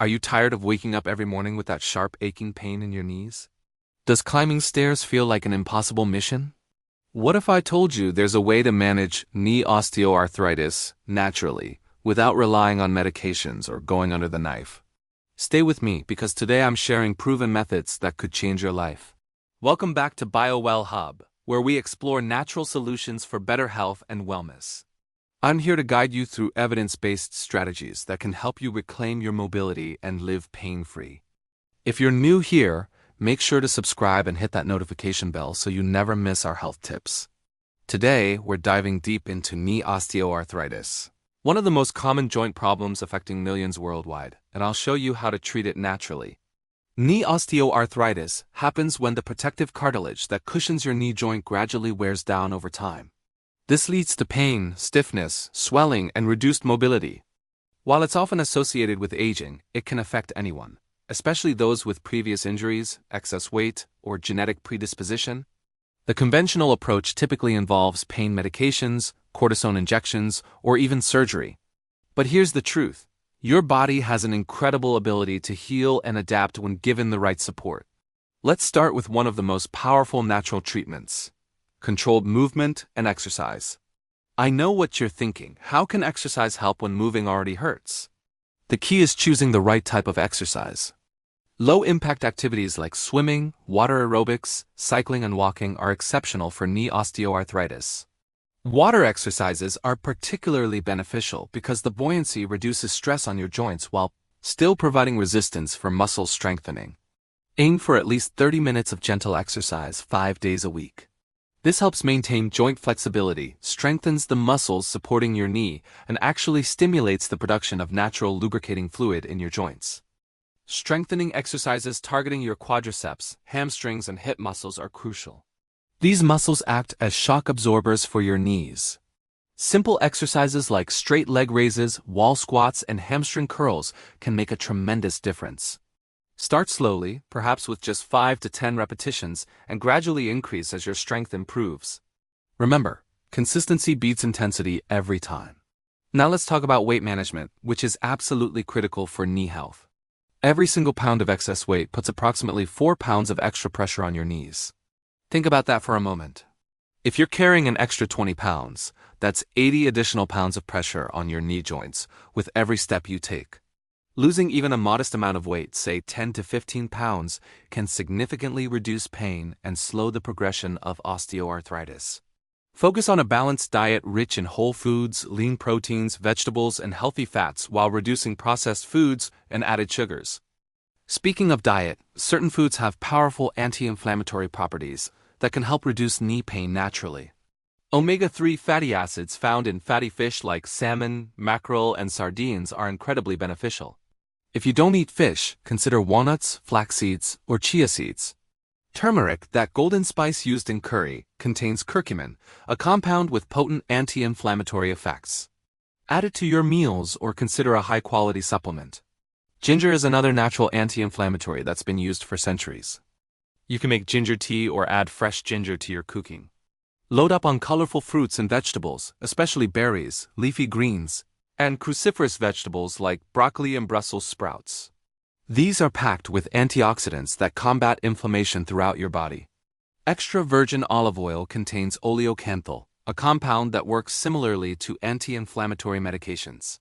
Are you tired of waking up every morning with that sharp, aching pain in your knees? Does climbing stairs feel like an impossible mission? What if I told you there's a way to manage knee osteoarthritis naturally, without relying on medications or going under the knife? Stay with me because today I'm sharing proven methods that could change your life. Welcome back to BioWell Hub, where we explore natural solutions for better health and wellness. I'm here to guide you through evidence-based strategies that can help you reclaim your mobility and live pain-free. If you're new here, make sure to subscribe and hit that notification bell so you never miss our health tips. Today, we're diving deep into knee osteoarthritis, one of the most common joint problems affecting millions worldwide, and I'll show you how to treat it naturally. Knee osteoarthritis happens when the protective cartilage that cushions your knee joint gradually wears down over time. This leads to pain, stiffness, swelling, and reduced mobility. While it's often associated with aging, it can affect anyone, especially those with previous injuries, excess weight, or genetic predisposition. The conventional approach typically involves pain medications, cortisone injections, or even surgery. But here's the truth. Your body has an incredible ability to heal and adapt when given the right support. Let's start with one of the most powerful natural treatments: controlled movement and exercise. I know what you're thinking. How can exercise help when moving already hurts? The key is choosing the right type of exercise. Low-impact activities like swimming, water aerobics, cycling, and walking are exceptional for knee osteoarthritis. Water exercises are particularly beneficial because the buoyancy reduces stress on your joints while still providing resistance for muscle strengthening. Aim for at least 30 minutes of gentle exercise 5 days a week. This helps maintain joint flexibility, strengthens the muscles supporting your knee, and actually stimulates the production of natural lubricating fluid in your joints. Strengthening exercises targeting your quadriceps, hamstrings, and hip muscles are crucial. These muscles act as shock absorbers for your knees. Simple exercises like straight leg raises, wall squats, and hamstring curls can make a tremendous difference. Start slowly, perhaps with just 5 to 10 repetitions, and gradually increase as your strength improves. Remember, consistency beats intensity every time. Now let's talk about weight management, which is absolutely critical for knee health. Every single pound of excess weight puts approximately 4 pounds of extra pressure on your knees. Think about that for a moment. If you're carrying an extra 20 pounds, that's 80 additional pounds of pressure on your knee joints with every step you take. Losing even a modest amount of weight, say 10 to 15 pounds, can significantly reduce pain and slow the progression of osteoarthritis. Focus on a balanced diet rich in whole foods, lean proteins, vegetables, and healthy fats while reducing processed foods and added sugars. Speaking of diet, certain foods have powerful anti-inflammatory properties that can help reduce knee pain naturally. Omega-3 fatty acids found in fatty fish like salmon, mackerel, and sardines are incredibly beneficial. If you don't eat fish, consider walnuts, flax seeds, or chia seeds. Turmeric, that golden spice used in curry, contains curcumin, a compound with potent anti-inflammatory effects. Add it to your meals or consider a high-quality supplement. Ginger is another natural anti-inflammatory that's been used for centuries. You can make ginger tea or add fresh ginger to your cooking. Load up on colorful fruits and vegetables, especially berries, leafy greens, and cruciferous vegetables like broccoli and Brussels sprouts. These are packed with antioxidants that combat inflammation throughout your body. Extra virgin olive oil contains oleocanthal, a compound that works similarly to anti-inflammatory medications.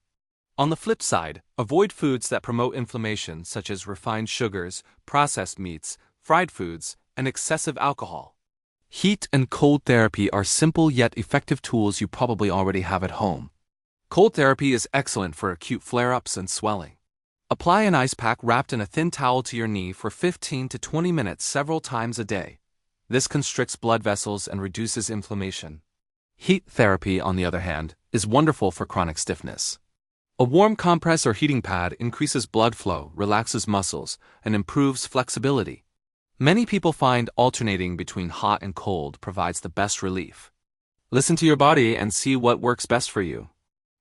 On the flip side, avoid foods that promote inflammation such as refined sugars, processed meats, fried foods, and excessive alcohol. Heat and cold therapy are simple yet effective tools you probably already have at home. Cold therapy is excellent for acute flare-ups and swelling. Apply an ice pack wrapped in a thin towel to your knee for 15 to 20 minutes several times a day. This constricts blood vessels and reduces inflammation. Heat therapy, on the other hand, is wonderful for chronic stiffness. A warm compress or heating pad increases blood flow, relaxes muscles, and improves flexibility. Many people find alternating between hot and cold provides the best relief. Listen to your body and see what works best for you.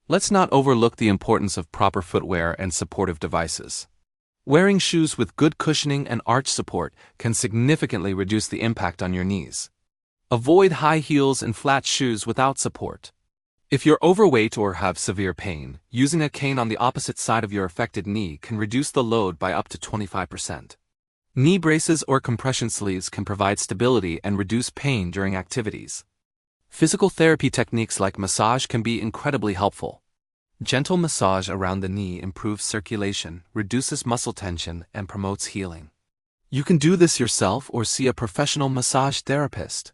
Let's not overlook the importance of proper footwear and supportive devices. Wearing shoes with good cushioning and arch support can significantly reduce the impact on your knees. Avoid high heels and flat shoes without support. If you're overweight or have severe pain, using a cane on the opposite side of your affected knee can reduce the load by up to 25%. Knee braces or compression sleeves can provide stability and reduce pain during activities. Physical therapy techniques like massage can be incredibly helpful. Gentle massage around the knee improves circulation, reduces muscle tension, and promotes healing. You can do this yourself or see a professional massage therapist.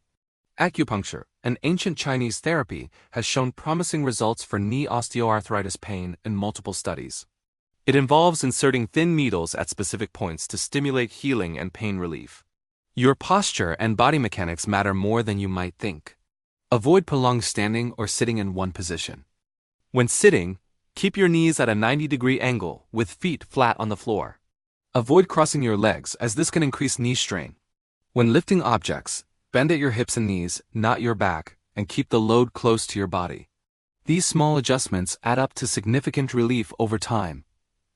Acupuncture, an ancient Chinese therapy, has shown promising results for knee osteoarthritis pain in multiple studies. It involves inserting thin needles at specific points to stimulate healing and pain relief. Your posture and body mechanics matter more than you might think. Avoid prolonged standing or sitting in one position. When sitting, keep your knees at a 90-degree angle with feet flat on the floor. Avoid crossing your legs as this can increase knee strain. When lifting objects, bend at your hips and knees, not your back, and keep the load close to your body. These small adjustments add up to significant relief over time.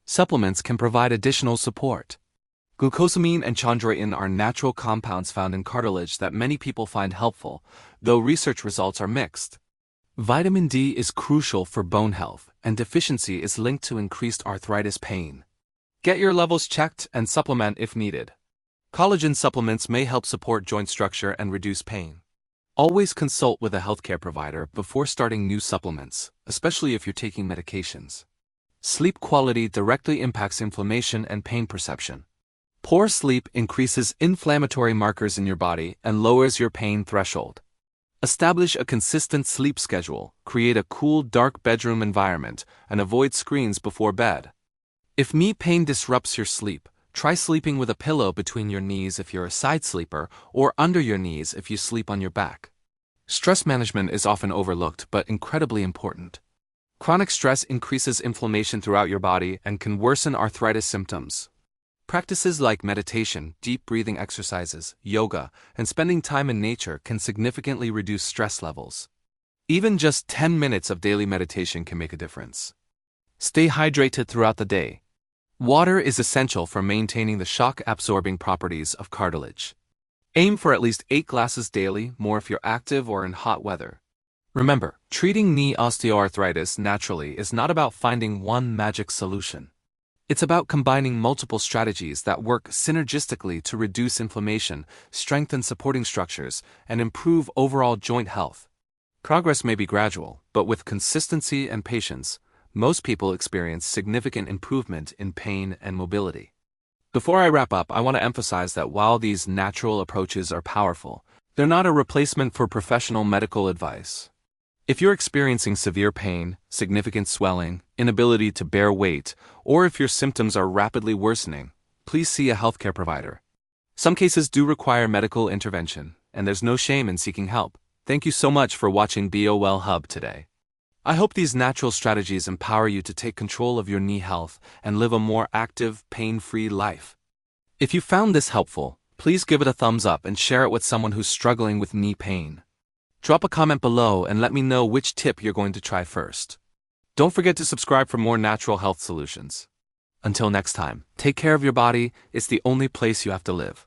Supplements can provide additional support. Glucosamine and chondroitin are natural compounds found in cartilage that many people find helpful, though research results are mixed. Vitamin D is crucial for bone health, and deficiency is linked to increased arthritis pain. Get your levels checked and supplement if needed. Collagen supplements may help support joint structure and reduce pain. Always consult with a healthcare provider before starting new supplements, especially if you're taking medications. Sleep quality directly impacts inflammation and pain perception. Poor sleep increases inflammatory markers in your body and lowers your pain threshold. Establish a consistent sleep schedule, create a cool, dark bedroom environment, and avoid screens before bed. If knee pain disrupts your sleep, try sleeping with a pillow between your knees if you're a side sleeper, or under your knees if you sleep on your back. Stress management is often overlooked but incredibly important. Chronic stress increases inflammation throughout your body and can worsen arthritis symptoms. Practices like meditation, deep breathing exercises, yoga, and spending time in nature can significantly reduce stress levels. Even just 10 minutes of daily meditation can make a difference. Stay hydrated throughout the day. Water is essential for maintaining the shock-absorbing properties of cartilage. Aim for at least 8 glasses daily, more if you're active or in hot weather. Remember, treating knee osteoarthritis naturally is not about finding one magic solution. It's about combining multiple strategies that work synergistically to reduce inflammation, strengthen supporting structures, and improve overall joint health. Progress may be gradual, but with consistency and patience, most people experience significant improvement in pain and mobility. Before I wrap up, I want to emphasize that while these natural approaches are powerful, they're not a replacement for professional medical advice. If you're experiencing severe pain, significant swelling, inability to bear weight, or if your symptoms are rapidly worsening, please see a healthcare provider. Some cases do require medical intervention, and there's no shame in seeking help. Thank you so much for watching BOL Hub today. I hope these natural strategies empower you to take control of your knee health and live a more active, pain-free life. If you found this helpful, please give it a thumbs up and share it with someone who's struggling with knee pain. Drop a comment below and let me know which tip you're going to try first. Don't forget to subscribe for more natural health solutions. Until next time, take care of your body. It's the only place you have to live.